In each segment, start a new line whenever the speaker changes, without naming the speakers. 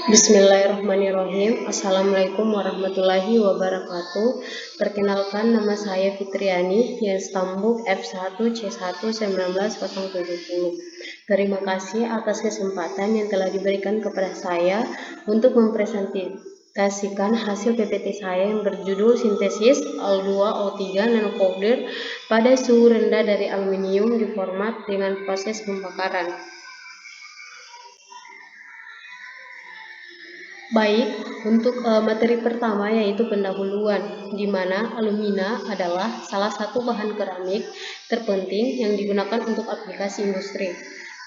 Bismillahirrahmanirrahim. Assalamualaikum warahmatullahi wabarakatuh. Perkenalkan, nama saya Fitriani yang stambuk F1C1 1970. Terima kasih atas kesempatan yang telah diberikan kepada saya untuk mempresentasikan hasil PPT saya yang berjudul sintesis Al2O3 nanopowder pada suhu rendah dari aluminium di format dengan proses pembakaran. Baik, untuk materi pertama yaitu pendahuluan, di mana alumina adalah salah satu bahan keramik terpenting yang digunakan untuk aplikasi industri.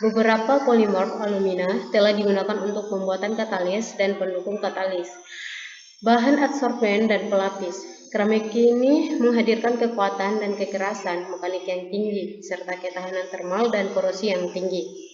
Beberapa polimer alumina telah digunakan untuk pembuatan katalis dan pendukung katalis, bahan adsorben dan pelapis. Keramik ini menghadirkan kekuatan dan kekerasan mekanik yang tinggi, serta ketahanan termal dan korosi yang tinggi.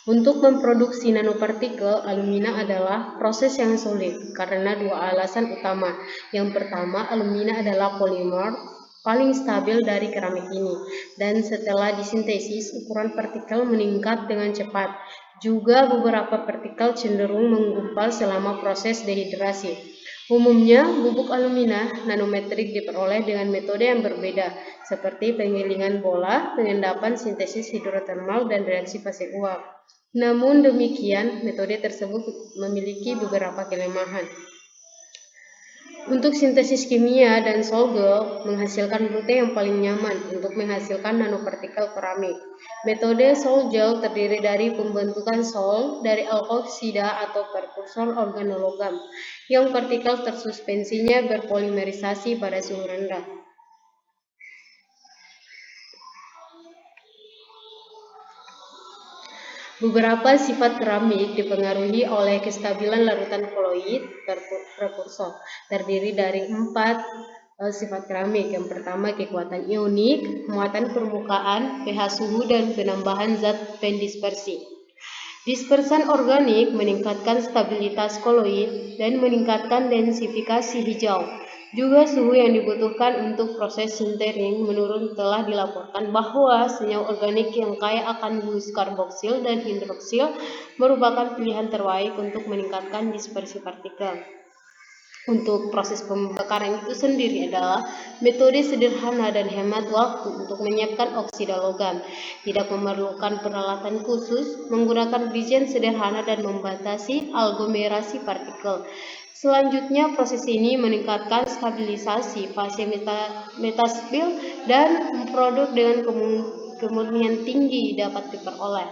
Untuk memproduksi nanopartikel alumina adalah proses yang sulit karena dua alasan utama. Yang pertama, alumina adalah polimer paling stabil dari keramik ini, dan setelah disintesis, ukuran partikel meningkat dengan cepat. Juga beberapa partikel cenderung menggumpal selama proses dehidrasi. Umumnya, bubuk alumina nanometrik diperoleh dengan metode yang berbeda, seperti penggilingan bola, pengendapan, sintesis hidrotermal, dan reaksi fase uap. Namun demikian, metode tersebut memiliki beberapa kelemahan. Untuk sintesis kimia dan Sol-Gel menghasilkan rute yang paling nyaman untuk menghasilkan nanopartikel keramik. Metode Sol-Gel terdiri dari pembentukan sol dari alkoksida atau prekursor organologam yang partikel tersuspensinya berpolimerisasi pada suhu rendah. Beberapa sifat keramik dipengaruhi oleh kestabilan larutan koloid prekursor, terdiri dari 4 sifat keramik. Yang pertama, kekuatan ionik, muatan permukaan, pH suhu, dan penambahan zat pendispersi. Dispersan organik meningkatkan stabilitas koloid dan meningkatkan densifikasi hijau. Juga suhu yang dibutuhkan untuk proses sintering menurun. Telah dilaporkan bahwa senyawa organik yang kaya akan gugus karboksil dan hidroksil merupakan pilihan terbaik untuk meningkatkan dispersi partikel. Untuk proses pembakaran itu sendiri adalah metode sederhana dan hemat waktu untuk menyiapkan oksida logam. Tidak memerlukan peralatan khusus, menggunakan bridgen sederhana dan membatasi aglomerasi partikel. Selanjutnya, proses ini meningkatkan stabilisasi fase metastabil dan produk dengan kemurnian tinggi dapat diperoleh.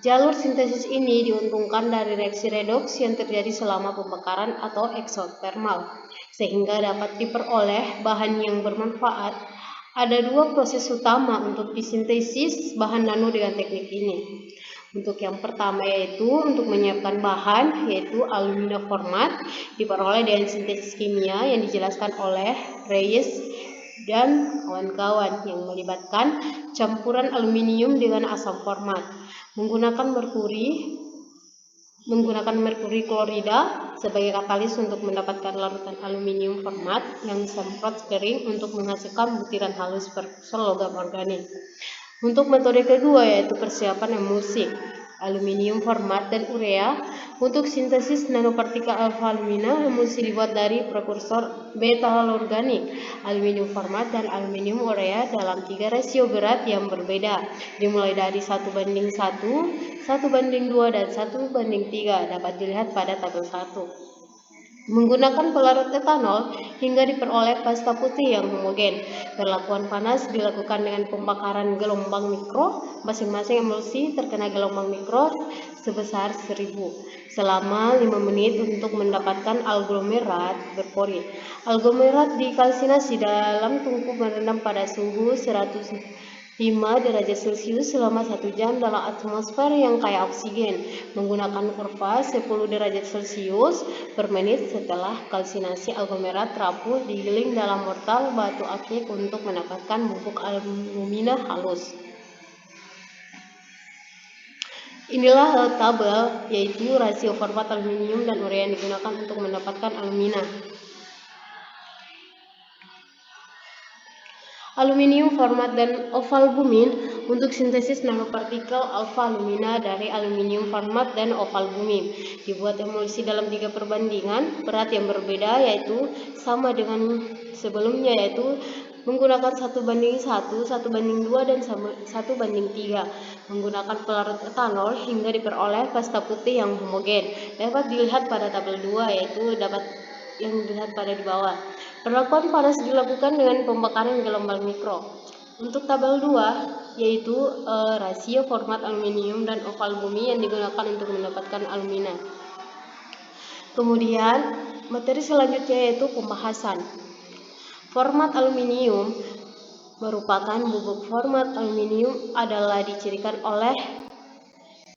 Jalur sintesis ini diuntungkan dari reaksi redoks yang terjadi selama pembakaran atau eksotermal, sehingga dapat diperoleh bahan yang bermanfaat. Ada dua proses utama untuk disintesis bahan nano dengan teknik ini. Untuk yang pertama yaitu untuk menyiapkan bahan, yaitu alumina format, diperoleh dengan sintesis kimia yang dijelaskan oleh Reyes dan kawan-kawan yang melibatkan campuran aluminium dengan asam format. Menggunakan merkuri klorida sebagai katalis untuk mendapatkan larutan aluminium format yang semprot kering untuk menghasilkan butiran halus prekursor logam organik. Untuk metode kedua yaitu persiapan emulsi aluminium format dan urea. Untuk sintesis nanopartikel alfa alumina, emulsi dibuat dari prekursor beta organik, aluminium format dan aluminium urea dalam 3 rasio berat yang berbeda, dimulai dari 1:1, 1:2, dan 1:3, dapat dilihat pada tabel 1. Menggunakan pelarut etanol hingga diperoleh pasta putih yang homogen. Perlakuan panas dilakukan dengan pembakaran gelombang mikro. Masing-masing emulsi terkena gelombang mikro sebesar 1000 selama 5 menit untuk mendapatkan aglomerat berpori. Aglomerat dikalsinasi dalam tungku merendam pada suhu 105 derajat Celcius selama 1 jam dalam atmosfer yang kaya oksigen menggunakan kurva 10 derajat Celcius per menit. Setelah kalsinasi, aglomerat rapuh digiling dalam mortar batu akik untuk mendapatkan bubuk alumina halus. Inilah tabel yaitu rasio format aluminium dan urea yang digunakan untuk mendapatkan alumina. Aluminium format dan ovalbumin. untuk sintesis nanopartikel alfa alumina dari aluminium format dan oval bumi. Dibuat emulsi dalam 3 perbandingan, berat yang berbeda yaitu sama dengan sebelumnya, yaitu menggunakan 1:1, 1:2, dan 1:3. Menggunakan pelarut etanol hingga diperoleh pasta putih yang homogen. Dapat dilihat pada tabel 2, yaitu yang dilihat pada di bawah. Perlakuan panas dilakukan dengan pembakaran gelombang mikro. Untuk tabel 2, yaitu rasio format aluminium dan oval bumi yang digunakan untuk mendapatkan alumina. Kemudian materi selanjutnya yaitu pembahasan. Format aluminium merupakan bubuk. Format aluminium adalah dicirikan oleh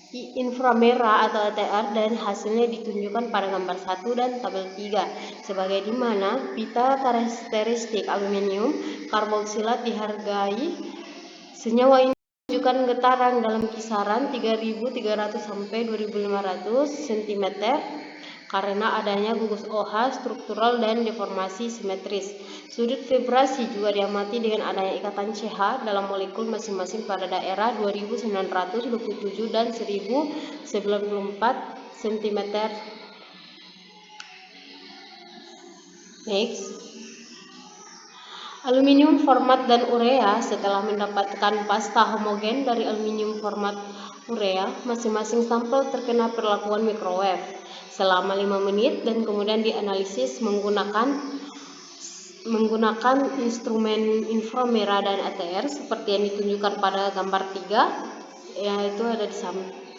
inframerah atau ATR dan hasilnya ditunjukkan pada gambar 1 dan tabel 3, sebagai di mana pita karakteristik aluminium karboksilat dihargai senyawa ini menunjukkan getaran dalam kisaran 3.300 sampai 2.500 cm karena adanya gugus OH struktural dan deformasi simetris. Sudut vibrasi juga diamati dengan adanya ikatan CH dalam molekul masing-masing pada daerah 2927 dan 1094 cm. Next. Aluminium format dan urea. Setelah mendapatkan pasta homogen dari aluminium format urea, masing-masing sampel terkena perlakuan microwave selama 5 menit dan kemudian dianalisis menggunakan instrumen inframerah dan ATR seperti yang ditunjukkan pada gambar 3, yaitu ada di samping.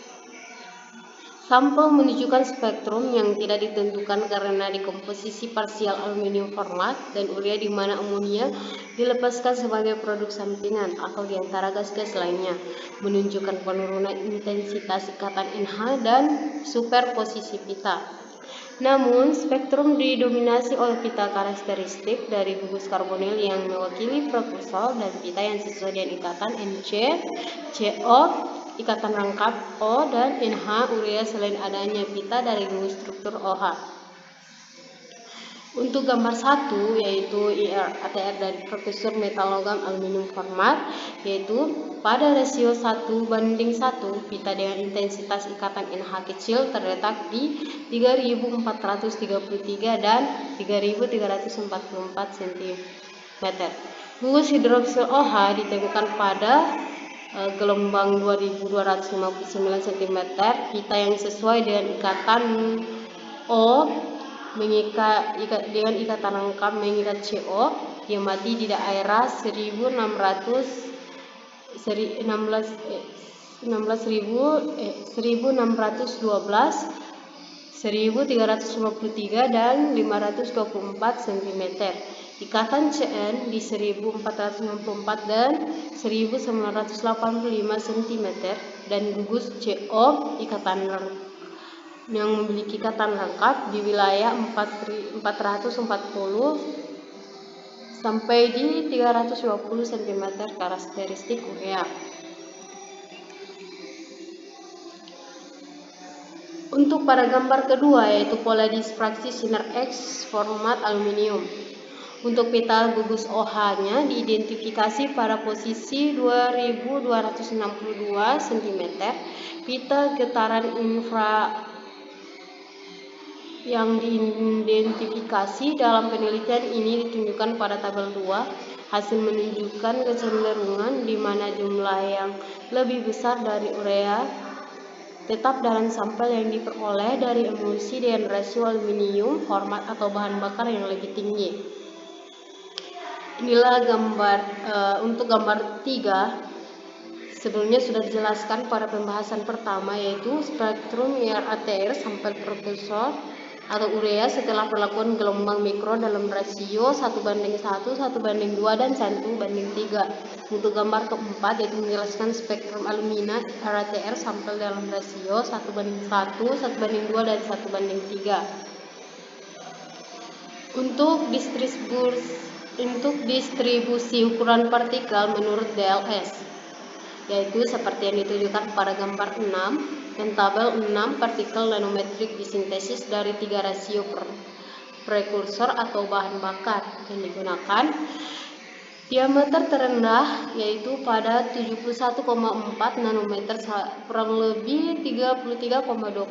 Sampel menunjukkan spektrum yang tidak ditentukan karena dekomposisi parsial aluminium format dan urea, di mana amonia dilepaskan sebagai produk sampingan atau di antara gas-gas lainnya, menunjukkan penurunan intensitas ikatan NH dan superposisi pita. Namun, spektrum didominasi oleh pita karakteristik dari gugus karbonil yang mewakili prekursor dan pita yang sesuai dengan ikatan NC, CO, ikatan rangkap O, dan NH urea selain adanya pita dari gugus struktur OH. Untuk gambar 1, yaitu IR ATR dari prekursor metal logam aluminium format, yaitu pada rasio 1:1, pita dengan intensitas ikatan NH kecil terletak di 3433 dan 3344 cm. Gugus hidroksil OH ditemukan pada gelombang 2259 cm, pita yang sesuai dengan ikatan O dengan ikatan rangkap mengikat CO, diamati di daerah 1612 1353 dan 524 cm. Ikatan CN di 1464 dan 1985 cm dan gugus CO yang memiliki ikatan rangkap di wilayah 440 sampai di 320 cm karakteristik urea. Untuk pada gambar kedua, yaitu pola disfraksi sinar X format aluminium. Untuk pita gugus OH-nya diidentifikasi pada posisi 2262 cm. Pita getaran infra yang diidentifikasi dalam penelitian ini ditunjukkan pada tabel 2. Hasil menunjukkan kecenderungan di mana jumlah yang lebih besar dari urea tetap dalam sampel yang diperoleh dari emulsi dengan rasio aluminium format atau bahan bakar yang lebih tinggi. Inilah gambar untuk gambar 3. Sebelumnya sudah dijelaskan pada pembahasan pertama, yaitu spektrum IR-ATR sampel prekursor atau urea setelah perlakuan gelombang mikro dalam rasio 1:1, 1:2, dan 1:3. Untuk gambar keempat, yaitu menjelaskan spektrum alumina IR-ATR sampel dalam rasio 1:1, 1:2, dan 1:3. Untuk distribusi ukuran partikel menurut DLS, yaitu seperti yang ditunjukkan pada gambar 6 dan tabel 6, partikel nanometrik disintesis dari 3 rasio prekursor atau bahan bakar yang digunakan. Diameter terendah yaitu pada 71,4 nanometer kurang lebih 33,25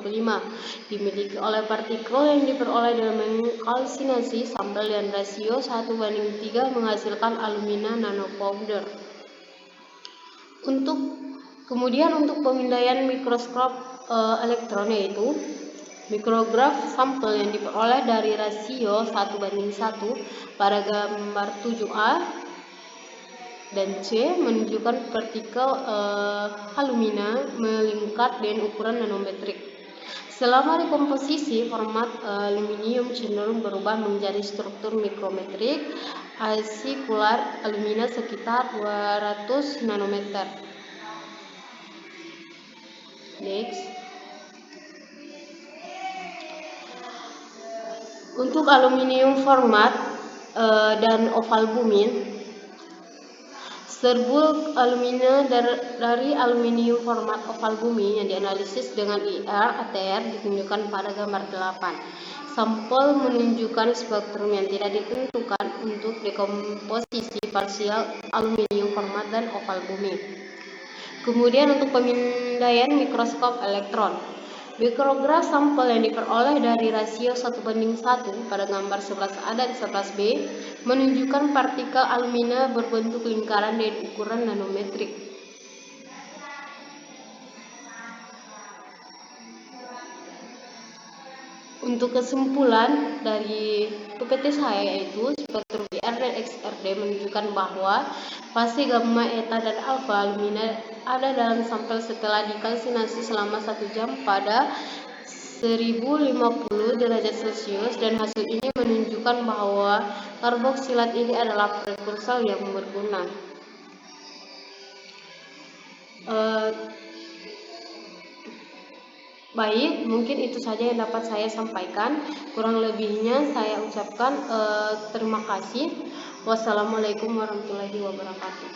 dimiliki oleh partikel yang diperoleh dalam kalsinasi sampel dan rasio 1:3 menghasilkan alumina nanopowder. Kemudian untuk pemindaian mikroskop elektron yaitu mikrograf sampel yang diperoleh dari rasio 1:1 pada gambar 7A dan C menunjukkan partikel alumina melingkar dengan ukuran nanometrik. Selama dekomposisi, format aluminium cenderung berubah menjadi struktur mikrometrik asikular alumina sekitar 200 nanometer. Next. Untuk aluminium format dan oval bumin, serbuk alumina dari aluminium format oval bumi yang dianalisis dengan IR ATR ditunjukkan pada gambar 8. Sampel menunjukkan spektrum yang tidak ditentukan untuk dekomposisi parsial aluminium format dan oval bumi. Kemudian untuk pemindaian mikroskop elektron, mikrograf sampel yang diperoleh dari rasio 1:1 pada gambar 11A dan 11B menunjukkan partikel alumina berbentuk lingkaran dengan ukuran nanometrik. Untuk kesimpulan dari PPT saya yaitu spektrum IR dan XRD menunjukkan bahwa fase gamma, eta, dan alfa alumina ada dalam sampel setelah dikalsinasi selama 1 jam pada 1050 derajat Celcius, dan hasil ini menunjukkan bahwa karboksilat ini adalah prekursor yang berguna. Baik, mungkin itu saja yang dapat saya sampaikan. Kurang lebihnya saya ucapkan terima kasih. Wassalamualaikum warahmatullahi wabarakatuh.